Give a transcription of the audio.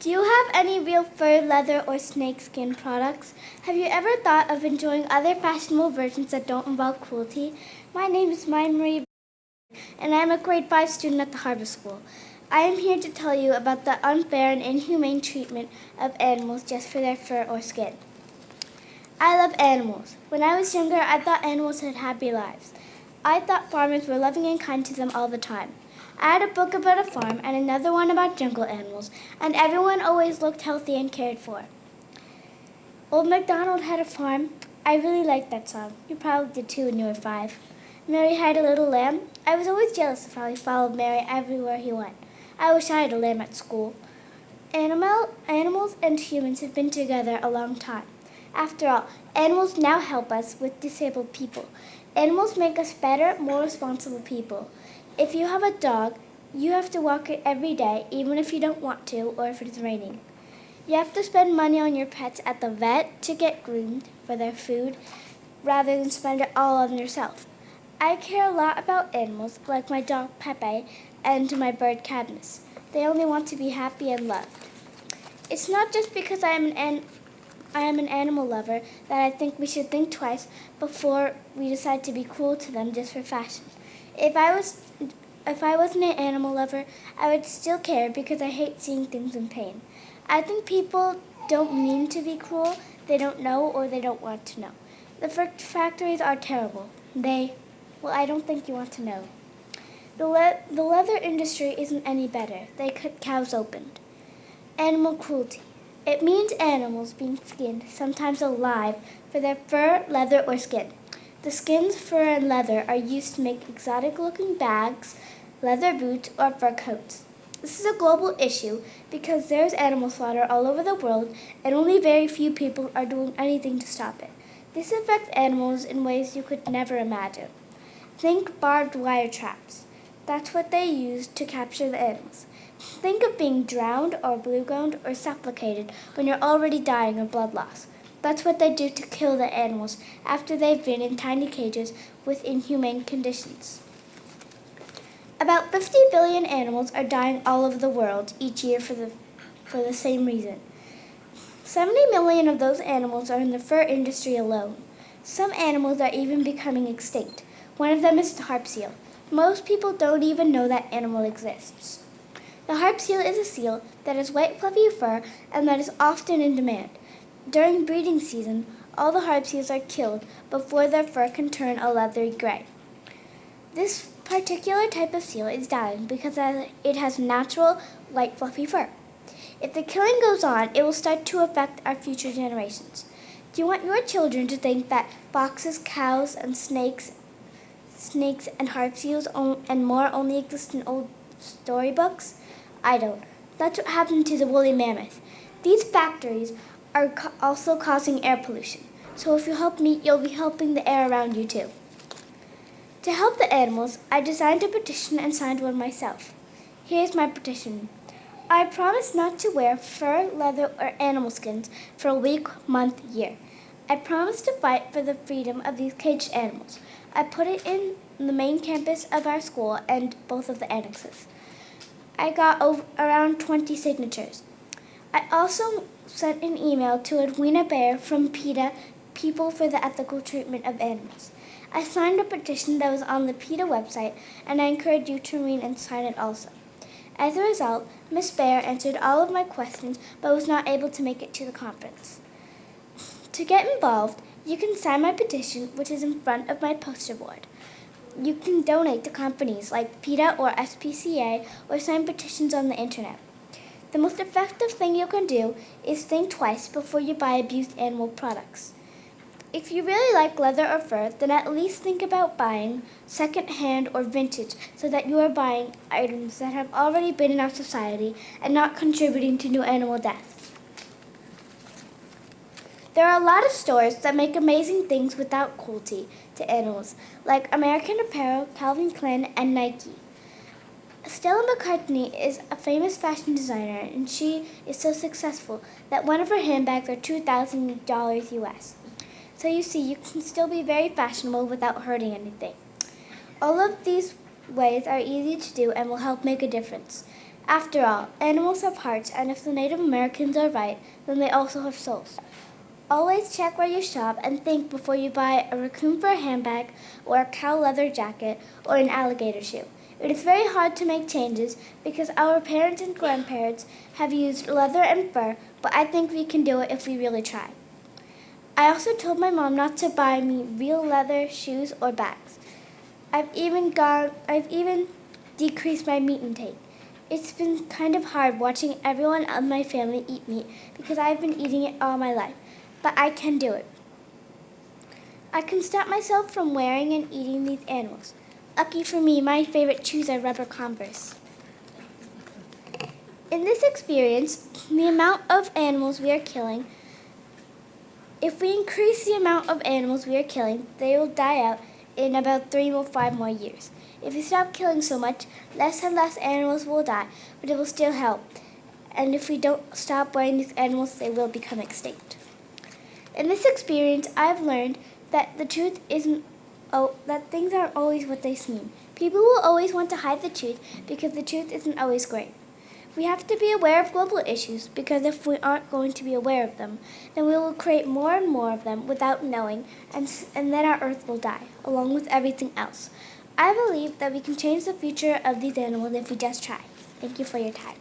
Do you have any real fur, leather, or snakeskin products? Have you ever thought of enjoying other fashionable versions that don't involve cruelty? My name is Marie, and I am a grade 5 student at the Harbour School. I am here to tell you about the unfair and inhumane treatment of animals just for their fur or skin. I love animals. When I was younger, I thought animals had happy lives. I thought farmers were loving and kind to them all the time. I had a book about a farm and another one about jungle animals, and everyone always looked healthy and cared for. Old MacDonald had a farm. I really liked that song. You probably did too when you were 5. Mary had a little lamb. I was always jealous of how he followed Mary everywhere he went. I wish I had a lamb at school. Animals and humans have been together a long time. After all, animals now help us with disabled people. Animals make us better, more responsible people. If you have a dog, you have to walk it every day, even if you don't want to or if it's raining. You have to spend money on your pets at the vet to get groomed for their food, rather than spend it all on yourself. I care a lot about animals, like my dog Pepe and my bird Cadmus. They only want to be happy and loved. It's not just because I am an animal lover that I think we should think twice before we decide to be cruel to them just for fashion. If I wasn't an animal lover, I would still care because I hate seeing things in pain. I think people don't mean to be cruel. They don't know or they don't want to know. The factories are terrible. I don't think you want to know. The leather industry isn't any better. They cut cows open. Animal cruelty. It means animals being skinned, sometimes alive, for their fur, leather, or skin. The skins, fur, and leather are used to make exotic-looking bags, leather boots, or fur coats. This is a global issue because there's animal slaughter all over the world, and only very few people are doing anything to stop it. This affects animals in ways you could never imagine. Think barbed wire traps. That's what they use to capture the animals. Think of being drowned or blue-gummed or suffocated when you're already dying of blood loss. That's what they do to kill the animals after they've been in tiny cages with inhumane conditions. About 50 billion animals are dying all over the world each year for the same reason. 70 million of those animals are in the fur industry alone. Some animals are even becoming extinct. One of them is the harp seal. Most people don't even know that animal exists. The harp seal is a seal that has white fluffy fur and that is often in demand. During breeding season, all the harp seals are killed before their fur can turn a leathery gray. This particular type of seal is dying because it has natural, white fluffy fur. If the killing goes on, it will start to affect our future generations. Do you want your children to think that foxes, cows, and snakes and harp seals and more only exist in old storybooks? I don't. That's what happened to the woolly mammoth. These factories are also causing air pollution. So if you help me, you'll be helping the air around you too. To help the animals, I designed a petition and signed one myself. Here's my petition. I promise not to wear fur, leather, or animal skins for a week, month, year. I promise to fight for the freedom of these caged animals. I put it in the main campus of our school and both of the annexes. I got around 20 signatures. I also sent an email to Edwina Bear from PETA, People for the Ethical Treatment of Animals. I signed a petition that was on the PETA website, and I encourage you to read and sign it also. As a result, Ms. Bear answered all of my questions but was not able to make it to the conference. To get involved, you can sign my petition, which is in front of my poster board. You can donate to companies like PETA or SPCA or sign petitions on the internet. The most effective thing you can do is think twice before you buy abused animal products. If you really like leather or fur, then at least think about buying second-hand or vintage so that you are buying items that have already been in our society and not contributing to new animal deaths. There are a lot of stores that make amazing things without cruelty to animals, like American Apparel, Calvin Klein, and Nike. Stella McCartney is a famous fashion designer, and she is so successful that one of her handbags are $2,000 US. So you see, you can still be very fashionable without hurting anything. All of these ways are easy to do and will help make a difference. After all, animals have hearts, and if the Native Americans are right, then they also have souls. Always check where you shop and think before you buy a raccoon fur handbag or a cow leather jacket or an alligator shoe. It is very hard to make changes because our parents and grandparents have used leather and fur, but I think we can do it if we really try. I also told my mom not to buy me real leather shoes or bags. I've even decreased my meat intake. It's been kind of hard watching everyone in my family eat meat because I've been eating it all my life, but I can do it. I can stop myself from wearing and eating these animals. Lucky for me, my favorite shoes are rubber Converse. In this experience, the amount of animals we are killing, if we increase the amount of animals we are killing, they will die out in about 3 or 5 more years. If we stop killing so much, less and less animals will die, but it will still help. And if we don't stop buying these animals, they will become extinct. In this experience, I've learned that the truth isn't that things aren't always what they seem. People will always want to hide the truth because the truth isn't always great. We have to be aware of global issues because if we aren't going to be aware of them, then we will create more and more of them without knowing, and then our Earth will die, along with everything else. I believe that we can change the future of these animals if we just try. Thank you for your time.